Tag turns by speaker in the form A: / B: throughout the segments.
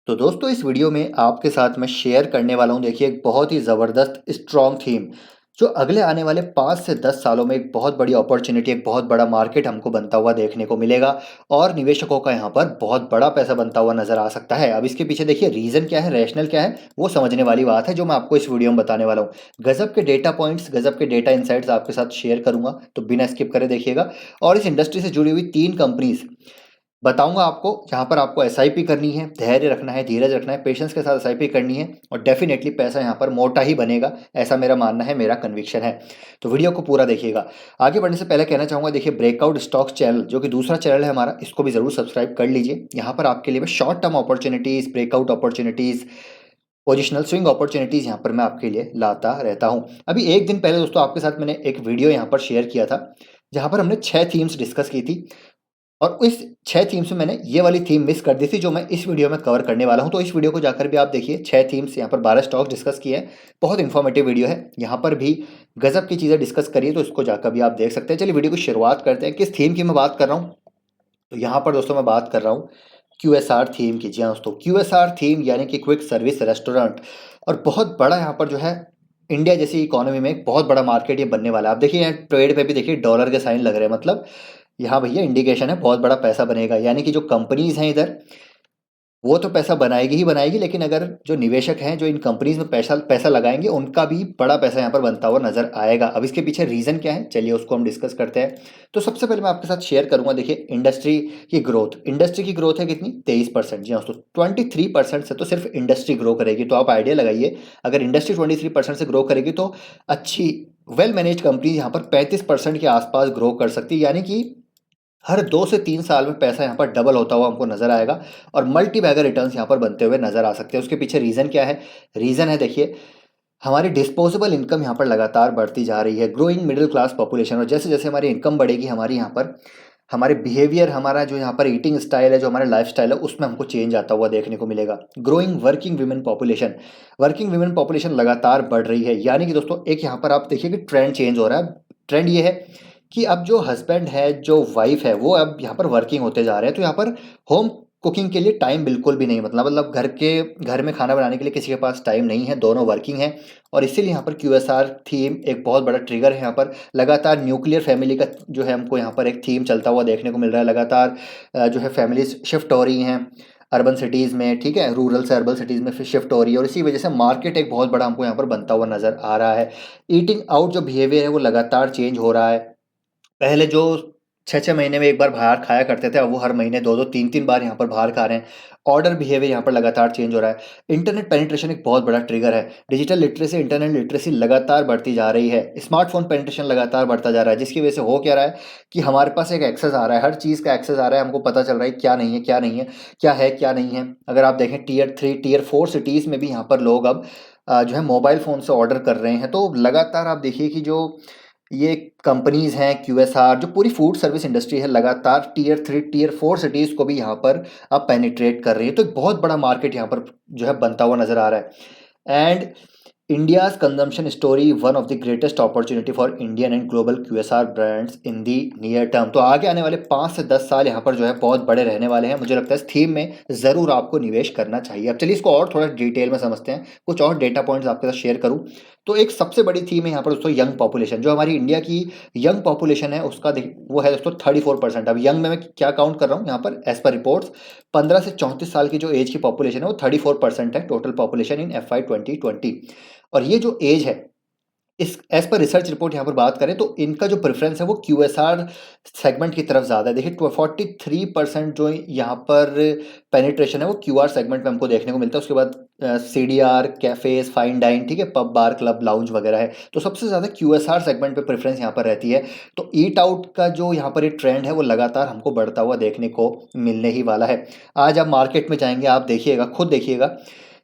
A: तो दोस्तों इस वीडियो में आपके साथ मैं शेयर करने वाला हूँ देखिए एक बहुत ही ज़बरदस्त स्ट्रॉन्ग थीम जो अगले आने वाले 5 से 10 सालों में एक बहुत बड़ी अपॉर्चुनिटी एक बहुत बड़ा मार्केट हमको बनता हुआ देखने को मिलेगा और निवेशकों का यहाँ पर बहुत बड़ा पैसा बनता हुआ नजर आ सकता है। अब इसके पीछे देखिए रीज़न क्या है, रैशनल क्या है, वो समझने वाली बात है जो मैं आपको इस वीडियो में बताने वाला हूँ। गजब के डेटा पॉइंट्स, गजब के डेटा इंसाइट्स आपके साथ शेयर करूंगा, तो बिना स्किप करे देखिएगा। और इस इंडस्ट्री से जुड़ी हुई 3 कंपनीज बताऊँगा आपको, जहाँ पर आपको एसआईपी करनी है, धैर्य रखना है, धीरज रखना है, पेशेंस के साथ एसआईपी करनी है और डेफ़िनेटली पैसा यहाँ पर मोटा ही बनेगा, ऐसा मेरा मानना है, मेरा कन्विक्शन है। तो वीडियो को पूरा देखिएगा। आगे बढ़ने से पहले कहना चाहूँगा देखिए ब्रेकआउट स्टॉक्स चैनल जो कि दूसरा चैनल है हमारा, इसको भी ज़रूर सब्सक्राइब कर लीजिए। यहाँ पर आपके लिए मैं short term opportunities, breakout opportunities, positional swing opportunities यहाँ पर मैं आपके लिए लाता रहता हूँ। अभी एक दिन पहले दोस्तों आपके साथ मैंने एक वीडियो यहाँ पर शेयर किया था, जहाँ पर हमने 6 थीम्स डिस्कस की थी और इस 6 थीम्स में मैंने ये वाली थीम मिस कर दी थी जो मैं इस वीडियो में कवर करने वाला हूँ। तो इस वीडियो को जाकर भी आप देखिए, 6 थीम्स यहाँ पर 12 स्टॉक्स डिस्कस किए हैं। बहुत इन्फॉर्मेटिव वीडियो है, यहाँ पर भी गजब की चीज़ें डिस्कस करिए, तो इसको जाकर भी आप देख सकते हैं। चलिए वीडियो की शुरुआत करते हैं। किस थीम की मैं बात कर रहा हूँ? तो यहाँ पर दोस्तों मैं बात कर रहा हूँ क्यूएसआर थीम की। जी हाँ दोस्तों, क्यूएसआर थीम यानी कि क्विक सर्विस रेस्टोरेंट। और बहुत बड़ा यहाँ पर जो है इंडिया जैसी इकोनॉमी में एक बहुत बड़ा मार्केट ये बनने वाला है। आप देखिए यहाँ ट्रेड पे भी देखिए डॉलर के साइन लग रहे हैं, मतलब यहाँ भैया इंडिकेशन है बहुत बड़ा पैसा बनेगा। यानी कि जो कंपनीज हैं इधर, वो तो पैसा बनाएगी ही बनाएगी, लेकिन अगर जो निवेशक हैं जो इन कंपनीज में पैसा पैसा लगाएंगे उनका भी बड़ा पैसा यहाँ पर बनता हुआ नजर आएगा। अब इसके पीछे रीजन क्या है, चलिए उसको हम डिस्कस करते हैं। तो सबसे पहले मैं आपके साथ शेयर करूंगा देखिए इंडस्ट्री की ग्रोथ। इंडस्ट्री की ग्रोथ है कितनी? 23%। जी हाँ दोस्तों, 23% से तो सिर्फ इंडस्ट्री ग्रो करेगी। तो आप आइडिया लगाइए, अगर इंडस्ट्री 23% से ग्रो करेगी तो अच्छी वेल मैनेज कंपनी यहाँ पर 35% के आसपास ग्रो कर सकती है। यानी कि हर 2 से 3 साल में पैसा यहाँ पर डबल होता हुआ हमको नजर आएगा और मल्टी बैगर रिटर्न्स यहाँ पर बनते हुए नजर आ सकते हैं। उसके पीछे रीजन क्या है? रीजन है देखिए हमारी डिस्पोजेबल इनकम यहाँ पर लगातार बढ़ती जा रही है, ग्रोइंग मिडिल क्लास पॉपुलेशन। और जैसे जैसे हमारी इनकम बढ़ेगी, हमारी यहाँ पर हमारे बिहेवियर, हमारा जो यहाँ पर ईटिंग स्टाइल है, जो हमारा लाइफ स्टाइल है, उसमें हमको चेंज आता हुआ देखने को मिलेगा। Growing working women population, working women population लगातार बढ़ रही है। यानी कि दोस्तों एक यहाँ पर आप देखिए कि ट्रेंड चेंज हो रहा है। ट्रेंड ये है कि अब जो हस्बैंड है, जो वाइफ है, वो अब यहाँ पर वर्किंग होते जा रहे हैं। तो यहाँ पर होम कुकिंग के लिए टाइम बिल्कुल भी नहीं, मतलब घर में खाना बनाने के लिए किसी के पास टाइम नहीं है, दोनों वर्किंग हैं। और इसीलिए यहाँ पर क्यूएसआर थीम एक बहुत बड़ा ट्रिगर है। यहाँ पर लगातार न्यूक्लियर फैमिली का जो है हमको यहाँ पर एक थीम चलता हुआ देखने को मिल रहा है। लगातार जो है फैमिलीज शिफ्ट हो रही हैं अर्बन सिटीज़ में, ठीक है, रूरल से अर्बन सिटीज़ में फिर शिफ्ट हो रही है और इसी वजह से मार्केट एक बहुत बड़ा हमको यहाँ पर बनता हुआ नज़र आ रहा है। ईटिंग आउट जो बिहेवियर है वो लगातार चेंज हो रहा है। पहले जो 6-6 महीने में एक बार बाहर खाया करते थे, अब वो हर महीने 2-2 3-3 बार यहाँ पर बाहर खा रहे हैं। ऑर्डर बिहेवियर यहाँ पर लगातार चेंज हो रहा है। इंटरनेट पेनिट्रेशन एक बहुत बड़ा ट्रिगर है। डिजिटल लिटरेसी, इंटरनेट लिटरेसी लगातार बढ़ती जा रही है। स्मार्टफ़ोन पेनिट्रेशन लगातार बढ़ता जा रहा है, जिसकी वजह से हो क्या रहा है कि हमारे पास एक एक्सेस आ रहा है, हर चीज़ का एक्सेस आ रहा है, हमको पता चल रहा है क्या नहीं है, क्या नहीं है, क्या है, क्या नहीं है। अगर आप देखें टियर 3, टियर 4 सिटीज़ में भी यहाँ पर लोग अब जो है मोबाइल फ़ोन से ऑर्डर कर रहे हैं। तो लगातार आप देखिए कि जो ये कंपनीज हैं क्यूएसआर, जो पूरी फूड सर्विस इंडस्ट्री है, लगातार टियर 3, टियर 4 सिटीज़ को भी यहाँ पर अब पेनिट्रेट कर रही है। तो एक बहुत बड़ा मार्केट यहाँ पर जो है बनता हुआ नज़र आ रहा है। And India's consumption story, one of the greatest opportunity for Indian and global QSR brands in the near term। तो आगे आने वाले 5 से 10 साल यहाँ पर जो है बहुत बड़े रहने वाले हैं। मुझे लगता है इस थीम में ज़रूर आपको निवेश करना चाहिए। अब चलिए इसको और थोड़ा डिटेल में समझते हैं, कुछ और डेटा पॉइंट्स आपके साथ शेयर करूँ तो एक सबसे बड़ी थीम है यहाँ पर दोस्तों यंग पॉपुलेशन। जो हमारी इंडिया की यंग पॉपुलेशन है उसका वो है दोस्तों 34%। अब यंग में मैं क्या काउंट कर रहा हूँ यहाँ पर, एज पर रिपोर्ट्स 15 से 34 साल की जो एज की पॉपुलेशन है वो 34% है टोटल पॉपुलेशन इन FY 2020। और ये जो एज है, इस एज पर रिसर्च रिपोर्ट यहाँ पर बात करें तो इनका जो प्रेफरेंस है वो क्यूएसआर सेगमेंट की तरफ ज़्यादा है। देखिए 43% जो यहाँ पर पेनिट्रेशन है वो क्यूआर सेगमेंट में हमको देखने को मिलता है। उसके बाद सीडीआर, कैफेज, फाइन डाइन, ठीक है, पब, बार, क्लब, लाउंज वगैरह है। तो सबसे ज़्यादा क्यूएसआर सेगमेंट पे प्रेफरेंस यहाँ पर रहती है। तो ईट आउट का जो यहाँ पर ये ट्रेंड है वो लगातार हमको बढ़ता हुआ देखने को मिलने ही वाला है। आज आप मार्केट में जाएंगे, आप देखिएगा, खुद देखिएगा।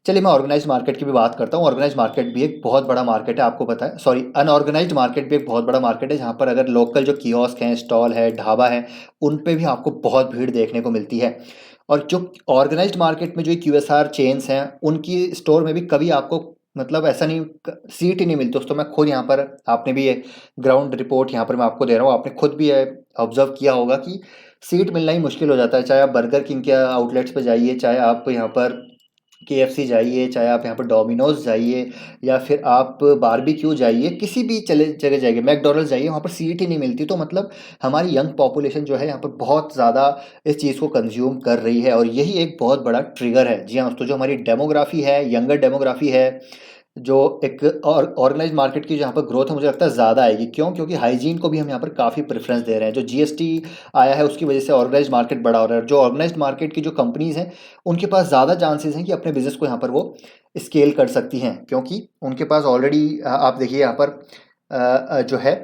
A: चलिए मैं ऑर्गेनाइज मार्केट की भी बात करता हूँ। ऑर्गेनाइज मार्केट भी एक बहुत बड़ा मार्केट है, आपको पता है, सॉरी, अनऑर्गेनाइज्ड मार्केट भी एक बहुत बड़ा मार्केट है, जहाँ पर अगर लोकल जो कियोस्क हैं, स्टॉल है, ढाबा है, उन पे भी आपको बहुत भीड़ देखने को मिलती है। और जो ऑर्गेनाइज्ड मार्केट में जो क्यूएसआर चेन्स हैं उनकी स्टोर में भी कभी आपको मतलब ऐसा नहीं, सीट ही नहीं मिलती दोस्तों। मैं खुद यहाँ पर, आपने भी ये ग्राउंड रिपोर्ट यहाँ पर मैं आपको दे रहा हूँ, आपने खुद भी ऑब्जर्व किया होगा कि सीट मिलना ही मुश्किल हो जाता है। चाहे आप बर्गर किंग के आउटलेट्स पे जाइए, चाहे आप यहाँ पर केएफसी जाइए, चाहे आप यहाँ पर डोमिनोज जाइए, या फिर आप बारबेक्यू जाइए, किसी भी चले जगह जाइए, मैकडॉनल्ड्स जाइए, वहाँ पर सीट ही नहीं मिलती। तो मतलब हमारी यंग पॉपुलेशन जो है यहाँ पर बहुत ज़्यादा इस चीज़ को कंज्यूम कर रही है, और यही एक बहुत बड़ा ट्रिगर है। जी हाँ दोस्तों, जो हमारी डेमोग्राफी है, यंगर डेमोग्राफी है, जो एक और ऑर्गेनाइज मार्केट की जहाँ पर ग्रोथ है, मुझे लगता है ज़्यादा आएगी। क्यों? क्योंकि हाइजीन को भी हम यहाँ पर काफ़ी प्रेफरेंस दे रहे हैं। जो जीएसटी आया है उसकी वजह से ऑर्गेनाइज मार्केट बड़ा हो रहा है। जो ऑर्गेनाइज मार्केट की जो कंपनीज हैं, उनके पास ज़्यादा चांसेस हैं कि अपने बिजनेस को यहाँ पर वो स्केल कर सकती हैं, क्योंकि उनके पास ऑलरेडी आप देखिए यहाँ पर जो है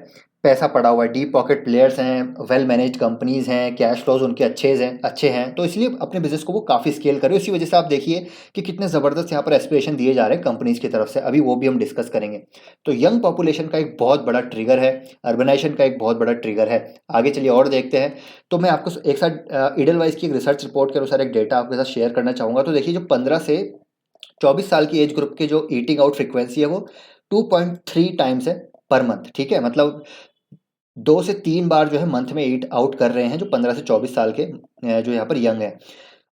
A: पैसा पड़ा हुआ है, डीप पॉकेट प्लेयर्स हैं, वेल मैनेज्ड कंपनीज हैं, कैश फ्लोज उनके अच्छे हैं, तो इसलिए अपने बिजनेस को वो काफ़ी स्केल करें। इसी वजह से आप देखिए कि कितने ज़बरदस्त यहाँ पर एस्पिरेशन दिए जा रहे हैं कंपनीज की तरफ से। अभी वो भी हम डिस्कस करेंगे। तो यंग पॉपुलेशन का एक बहुत बड़ा ट्रिगर है, अर्बनाइजेशन का एक बहुत बड़ा ट्रिगर है। आगे चलिए और देखते हैं। तो मैं आपको एक साथ इडलवाइज की एक रिसर्च रिपोर्ट के अनुसार एक डेटा आपके साथ शेयर करना चाहूँगा। तो देखिए, जो 15 से 24 साल की एज ग्रुप के जो ईटिंग आउट फ्रीक्वेंसी है वो 2.3 टाइम्स है पर मंथ। ठीक है, मतलब 2 से 3 बार जो है मंथ में ईट आउट कर रहे हैं जो 15 से 24 साल के जो यहाँ पर यंग है।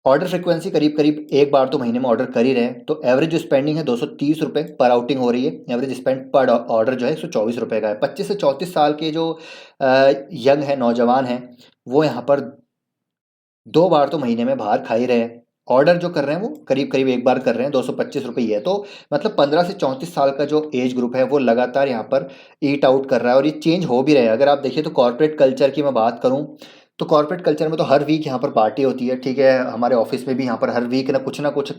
A: ऑर्डर फ्रीक्वेंसी करीब करीब एक बार तो महीने में ऑर्डर कर ही रहे हैं। तो एवरेज जो स्पेंडिंग है 230 रुपये पर आउटिंग हो रही है। एवरेज स्पेंड पर ऑर्डर जो है 124 रुपये का है। 25 से 34 साल के जो यंग है, नौजवान हैं, वो यहाँ पर 2 बार तो महीने में बाहर खा ही रहे हैं। ऑर्डर जो कर रहे हैं वो करीब करीब एक बार कर रहे हैं, 225 रुपये ही है। तो मतलब 15 से 34 साल का जो एज ग्रुप है वो लगातार यहाँ पर ईट आउट कर रहा है, और ये चेंज हो भी रहे हैं। अगर आप देखिए तो कॉर्पोरेट कल्चर की मैं बात करूँ, तो कॉर्पोरेट कल्चर में तो हर वीक यहाँ पर पार्टी होती है। ठीक है, हमारे ऑफिस में भी यहाँ पर हर वीक ना कुछ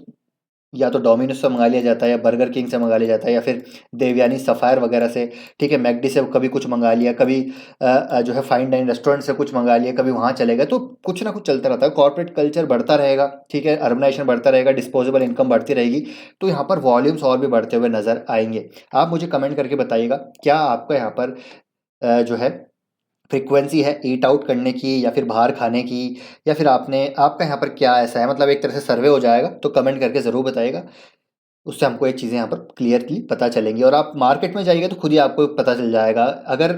A: या तो डोमिनोज से मंगा लिया जाता है, या बर्गर किंग से मंगा लिया जाता है, या फिर देवयानी सफ़ायर वगैरह से। ठीक है, मैकडी से कभी कुछ मंगा लिया, कभी जो है फाइन डाइन रेस्टोरेंट से कुछ मंगा लिया, कभी वहाँ चले गए। तो कुछ ना कुछ चलता रहता है। कॉर्पोरेट कल्चर बढ़ता रहेगा, ठीक है, अर्बनाइजेशन बढ़ता रहेगा, डिस्पोजेबल इनकम बढ़ती रहेगी, तो यहाँ पर वॉल्यूम्स और भी बढ़ते हुए नज़र आएंगे। आप मुझे कमेंट करके बताइएगा, क्या आपका यहाँ पर जो है फ्रीक्वेंसी है ईट आउट करने की, या फिर बाहर खाने की, या फिर आपका यहाँ पर क्या ऐसा है? मतलब एक तरह से सर्वे हो जाएगा, तो कमेंट करके ज़रूर बताइएगा। उससे हमको ये चीज़ें यहाँ पर क्लियरली पता चलेंगी, और आप मार्केट में जाइएगा तो खुद ही आपको पता चल जाएगा। अगर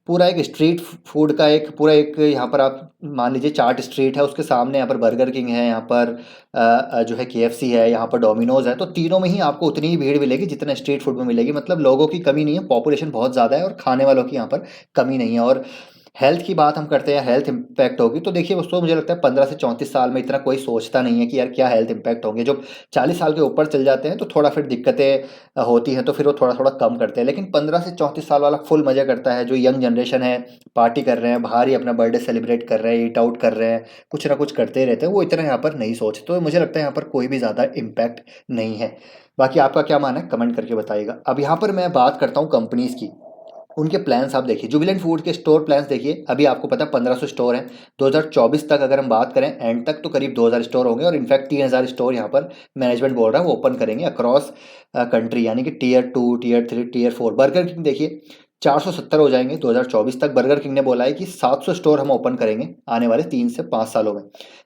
A: पूरा एक स्ट्रीट फूड का एक पूरा एक यहाँ पर आप मान लीजिए चाट स्ट्रीट है, उसके सामने यहाँ पर बर्गर किंग है, यहाँ पर जो है केएफसी है, यहाँ पर डोमिनोज है, तो तीनों में ही आपको उतनी ही भीड़ मिलेगी जितना स्ट्रीट फूड में मिलेगी। मतलब लोगों की कमी नहीं है, पॉपुलेशन बहुत ज़्यादा है, और खाने वालों की यहाँ पर कमी नहीं है। और हेल्थ की बात हम करते हैं, हेल्थ इम्पैक्ट होगी, तो देखिए दोस्तों, मुझे लगता है 15 से 34 साल में इतना कोई सोचता नहीं है कि यार क्या हेल्थ इम्पैक्ट होंगे। जब 40 साल के ऊपर चल जाते हैं तो थोड़ा फिर दिक्कतें होती हैं, तो फिर वो थोड़ा थोड़ा कम करते हैं। लेकिन 15 से 34 साल वाला फुल मज़ा करता है। जो यंग जनरेशन है, पार्टी कर रहे हैं, बाहर ही अपना बर्थडे सेलिब्रेट कर रहे हैं, ईट आउट कर रहे हैं, कुछ ना कुछ करते ही रहते हैं, वो इतना यहाँ पर नहीं सोचते। तो मुझे लगता है यहाँ पर कोई भी ज़्यादा इम्पैक्ट नहीं है। बाकी आपका क्या मानना है, कमेंट करके बताइएगा। अब यहाँ पर मैं बात करता हूँ कंपनीज़ की, उनके प्लान्स आप देखिए। जुबिलेंट फूड के स्टोर प्लान्स देखिए, अभी आपको पता है 1500 स्टोर हैं। 2024 तक अगर हम बात करें एंड तक, तो करीब 2000 स्टोर होंगे, और इनफैक्ट 3000 स्टोर यहाँ पर मैनेजमेंट बोल रहा है वो ओपन करेंगे अक्रॉस कंट्री, यानी कि tier 2, tier 3, tier 4। Burger King देखिए 470 हो जाएंगे 2024 तक। बर्गर किंग ने बोला है कि 700 स्टोर हम ओपन करेंगे आने वाले 3 से 5 सालों में।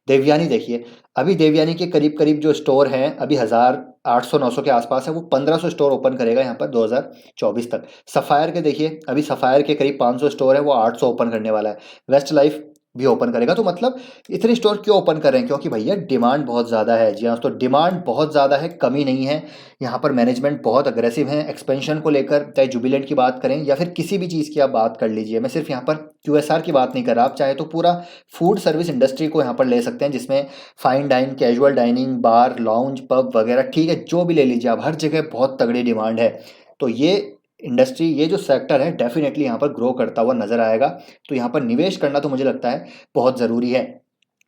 A: देवयानी देखिए, अभी देवयानी के करीब करीब जो स्टोर हैं अभी 1800-900 के आसपास है, वो 1500 स्टोर ओपन करेगा यहाँ पर 2024 तक। सफ़ायर के देखिए, अभी सफ़ायर के करीब 500 स्टोर है, वो 800 ओपन करने वाला है। वेस्ट लाइफ भी ओपन करेगा। तो मतलब इतने स्टोर क्यों ओपन कर रहे हैं? क्योंकि भैया डिमांड बहुत ज़्यादा है। जी हाँ, तो डिमांड बहुत ज़्यादा है, कमी नहीं है। यहाँ पर मैनेजमेंट बहुत अग्रेसिव है एक्सपेंशन को लेकर, चाहे जुबिलेंट की बात करें या फिर किसी भी चीज़ की आप बात कर लीजिए। मैं सिर्फ यहाँ पर क्यूएसआर की बात नहीं कर रहा, आप चाहे तो पूरा फूड सर्विस इंडस्ट्री को यहाँ पर ले सकते हैं, जिसमें फाइन डाइन, कैजुअल डाइनिंग, बार, लाउंज, पब वगैरह, ठीक है, जो भी ले लीजिए आप, हर जगह बहुत तगड़ी डिमांड है। तो ये इंडस्ट्री, ये जो सेक्टर है, डेफिनेटली यहाँ पर ग्रो करता हुआ नजर आएगा। तो यहाँ पर निवेश करना तो मुझे लगता है बहुत ज़रूरी है,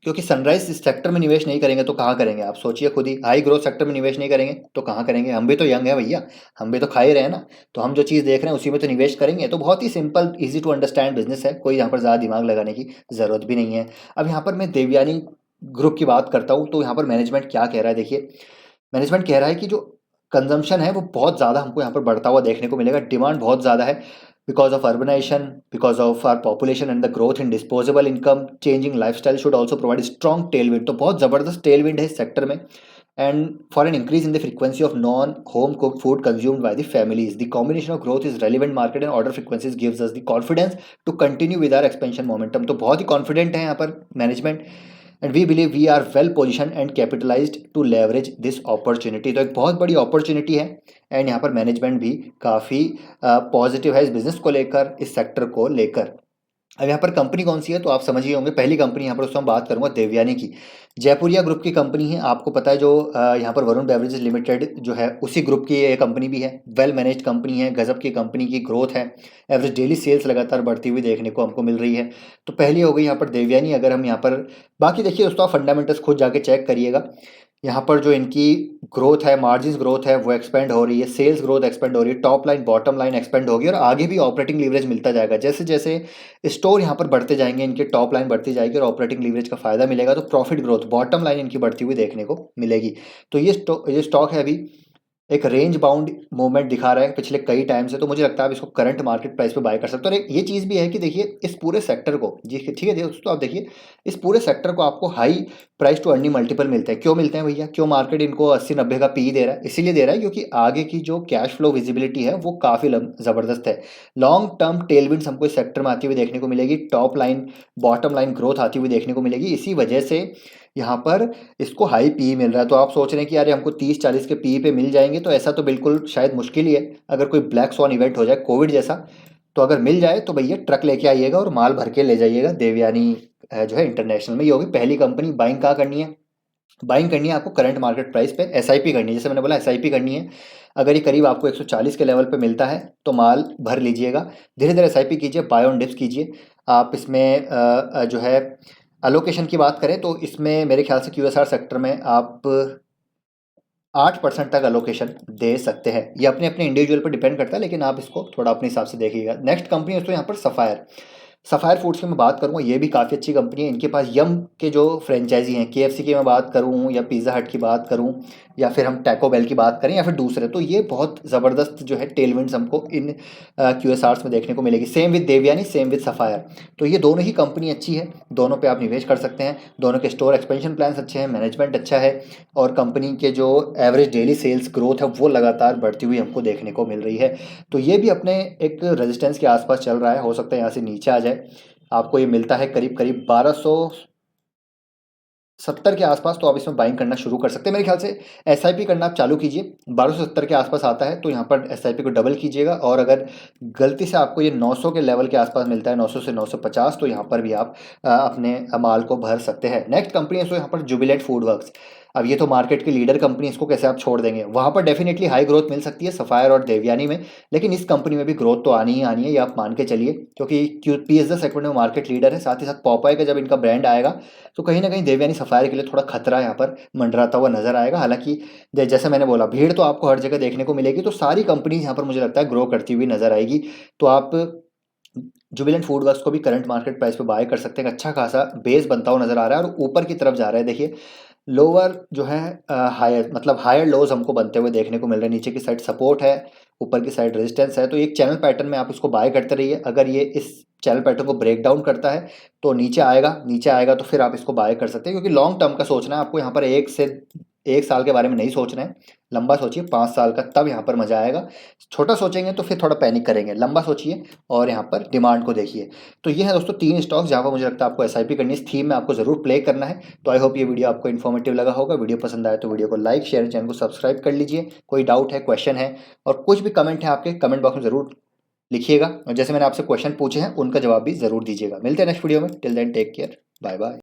A: क्योंकि सनराइज इस सेक्टर में निवेश नहीं करेंगे तो कहाँ करेंगे? आप सोचिए खुद ही। हाई ग्रोथ सेक्टर में निवेश नहीं करेंगे तो कहाँ करेंगे? हम भी तो यंग है भैया, हम भी तो खा ही रहे हैं ना, तो हम जो चीज़ देख रहे हैं उसी में तो निवेश करेंगे। तो बहुत ही simple, easy to understand business है, कोई यहाँ पर ज़्यादा दिमाग लगाने की ज़रूरत भी नहीं है। अब यहाँ पर मैं देवयानी ग्रुप की बात करता हूँ, तो यहाँ पर मैनेजमेंट क्या कह रहा है देखिए। मैनेजमेंट कह रहा है कि जो कंजम्पशन है वो बहुत ज़्यादा हमको यहाँ पर बढ़ता हुआ देखने को मिलेगा। डिमांड बहुत ज़्यादा है, because of urbanization, because of our population and the growth in disposable income, changing lifestyle should also provide strong tailwind. तो बहुत ज़बरदस्त टेलविंड है इस सेक्टर में। And for an increase in the frequency of non home cook food consumed by the families, the combination of growth is relevant market and order frequencies gives us the confidence to continue with our expansion momentum. तो बहुत ही confident है यहाँ पर management. And we believe we are well position and capitalized to leverage this opportunity. तो एक बहुत बड़ी opportunity है एंड यहाँ पर मैनेजमेंट भी काफ़ी पॉजिटिव है इस बिज़नेस को लेकर, इस सेक्टर को लेकर। अब यहाँ पर कंपनी कौन सी है तो आप समझ ही होंगे। पहली कंपनी यहाँ पर उसमें बात करूंगा देवयानी की। जयपुरिया ग्रुप की कंपनी है, आपको पता है जो यहाँ पर वरुण बेवरेजेस लिमिटेड जो है उसी ग्रुप की ये कंपनी भी है। वेल मैनेज्ड कंपनी है, गजब की कंपनी की ग्रोथ है, एवरेज डेली सेल्स लगातार बढ़ती हुई देखने को हमको मिल रही है। तो पहली हो गई यहाँ पर देवयानी। अगर हम यहाँ पर बाकी देखिए दोस्तों, आप फंडामेंटल्स खुद जाके चेक करिएगा। यहाँ पर जो इनकी ग्रोथ है, मार्जिन ग्रोथ है वो एक्सपेंड हो रही है, सेल्स ग्रोथ एक्सपेंड हो रही है, top line bottom line expand होगी और आगे भी ऑपरेटिंग लीवरेज मिलता जाएगा। जैसे जैसे स्टोर यहाँ पर बढ़ते जाएंगे, इनके टॉप लाइन बढ़ती जाएगी और ऑपरेटिंग लीवरेज का फायदा मिलेगा, तो प्रॉफिट ग्रोथ, बॉटम लाइन इनकी बढ़ती हुई देखने को मिलेगी। तो ये स्टॉक है अभी एक रेंज बाउंड मूवमेंट दिखा रहा है पिछले कई टाइम से। तो मुझे लगता है आप इसको करंट मार्केट प्राइस पे बाय कर सकते हो। और एक ये चीज़ भी है कि देखिए इस पूरे सेक्टर को जी, ठीक है दोस्तों, आप देखिए इस पूरे सेक्टर को आपको high price to earning multiple मिलते हैं। क्यों मिलते हैं भैया? क्यों मार्केट इनको 80-90 का पी दे रहा है? इसीलिए दे रहा है क्योंकि आगे की जो कैश फ्लो विजिबिलिटी है वो काफ़ी ज़बरदस्त है। लॉन्ग टर्म टेलविंड्स हमको इस सेक्टर में आती हुई देखने को मिलेगी, top line bottom line growth आती हुई देखने को मिलेगी। इसी वजह से यहाँ पर इसको हाई पी मिल रहा है। तो आप सोच रहे हैं कि यार हमको 30-40 के पी पे मिल जाएंगे, तो ऐसा तो बिल्कुल शायद मुश्किल ही है। अगर कोई ब्लैक स्वॉन इवेंट हो जाए कोविड जैसा, तो अगर मिल जाए तो भैया ट्रक लेके आइएगा और माल भर के ले जाइएगा। देवयानी जो है इंटरनेशनल में ये होगी पहली कंपनी। बाइंग कहाँ करनी है? बाइंग करनी है आपको करंट मार्केट प्राइस पे, एसआईपी करनी है। जैसे मैंने बोला एसआईपी करनी है। अगर ये करीब आपको 140 के लेवल पे मिलता है तो माल भर लीजिएगा, धीरे धीरे एसआईपी कीजिए, बाय ऑन डिप्स कीजिए। आप इसमें जो है अलोकेशन की बात करें तो इसमें मेरे ख्याल से क्यूएसआर सेक्टर में आप 8% तक अलोकेशन दे सकते हैं। ये अपने अपने इंडिविजुअल पर डिपेंड करता है, लेकिन आप इसको थोड़ा अपने हिसाब से देखिएगा। नेक्स्ट कंपनी है तो यहाँ पर सफ़ायर। सफ़ायर फूड्स की मैं बात करूँगा, ये भी काफ़ी अच्छी कंपनी है। इनके पास यम के जो फ्रेंचाइजी हैं, केएफसी की मैं बात करूँ या पिज़्ज़ा हट की बात करूँ या फिर हम टैको बेल की बात करें या फिर दूसरे, तो ये बहुत ज़बरदस्त जो है टेलविंड्स हमको इन क्यूएसआर्स में देखने को मिलेगी। Same with Devyani, same with Sapphire. तो ये दोनों ही कंपनी अच्छी है, दोनों पे आप निवेश कर सकते हैं। दोनों के स्टोर एक्सपेंशन प्लान्स अच्छे हैं, मैनेजमेंट अच्छा है और कंपनी के जो एवरेज डेली सेल्स ग्रोथ है वो लगातार बढ़ती हुई हमको देखने को मिल रही है। तो ये भी अपने एक रेजिस्टेंस के आसपास चल रहा है, हो सकता है यहाँ से नीचे आ जाए। आपको ये मिलता है करीब करीब 1270 के आसपास, तो आप इसमें बाइंग करना शुरू कर सकते हैं। मेरे ख्याल से एसआईपी करना आप चालू कीजिए। 1270 के आसपास आता है तो यहाँ पर एसआईपी को डबल कीजिएगा, और अगर गलती से आपको ये 900 के लेवल के आसपास मिलता है, 900 से 950, तो यहाँ पर भी आप अपने माल को भर सकते हैं। नेक्स्ट कंपनी है सो यहाँ पर जुबिलेंट फूड वर्क्स। अब ये तो मार्केट की लीडर कंपनी, इसको कैसे आप छोड़ देंगे? वहाँ पर डेफिनेटली हाई ग्रोथ मिल सकती है सफ़ायर और देवयानी में, लेकिन इस कंपनी में भी ग्रोथ तो आनी ही आनी है, ये आप मान के चलिए, क्योंकि पिज़्ज़ा सेगमेंट में मार्केट लीडर है। साथ ही साथ पॉपाई का जब इनका ब्रांड आएगा तो कहीं ना कहीं देवयानी सफ़ायर के लिए थोड़ा खतरा यहाँ पर मंडराता हुआ नजर आएगा। हालांकि जैसे मैंने बोला, भीड़ तो आपको हर जगह देखने को मिलेगी, तो सारी कंपनीज यहाँ पर मुझे लगता है ग्रो करती हुई नजर आएगी। तो आप जुबिलेंट फूड वर्क्स को भी करंट मार्केट प्राइस पे बाय कर सकते हैं। अच्छा खासा बेस बनता हुआ नजर आ रहा है और ऊपर की तरफ जा रहा है। देखिए लोअर जो है हायर, मतलब हायर लोज हमको बनते हुए देखने को मिल रहे हैं। नीचे की साइड सपोर्ट है, ऊपर की साइड रेजिस्टेंस है। तो एक चैनल पैटर्न में आप इसको बाय करते रहिए। अगर ये इस चैनल पैटर्न को ब्रेक डाउन करता है तो नीचे आएगा, नीचे आएगा तो फिर आप इसको बाय कर सकते हैं, क्योंकि लॉन्ग टर्म का सोचना है आपको। यहाँ पर 1 साल के बारे में नहीं सोचना है, लंबा सोचिए 5 साल का, तब यहाँ पर मजा आएगा। छोटा सोचेंगे तो फिर थोड़ा पैनिक करेंगे, लंबा सोचिए और यहाँ पर डिमांड को देखिए। तो ये है दोस्तों 3 स्टॉक्स जहाँ पर मुझे लगता है आपको एसआईपी करनी है। इस थीम में आपको जरूर प्ले करना है। तो आई होप ये वीडियो आपको इन्फॉर्मेटिव लगा होगा। वीडियो पसंद आए तो वीडियो को लाइक शेयर, चैनल को सब्सक्राइब कर लीजिए। कोई डाउट है, क्वेश्चन है और कुछ भी कमेंट है आपके, कमेंट बॉक्स में जरूर लिखिएगा, और जैसे मैंने आपसे क्वेश्चन पूछे हैं उनका जवाब भी जरूर दीजिएगा। मिलते हैं नेक्स्ट वीडियो में। Till then take care, bye bye.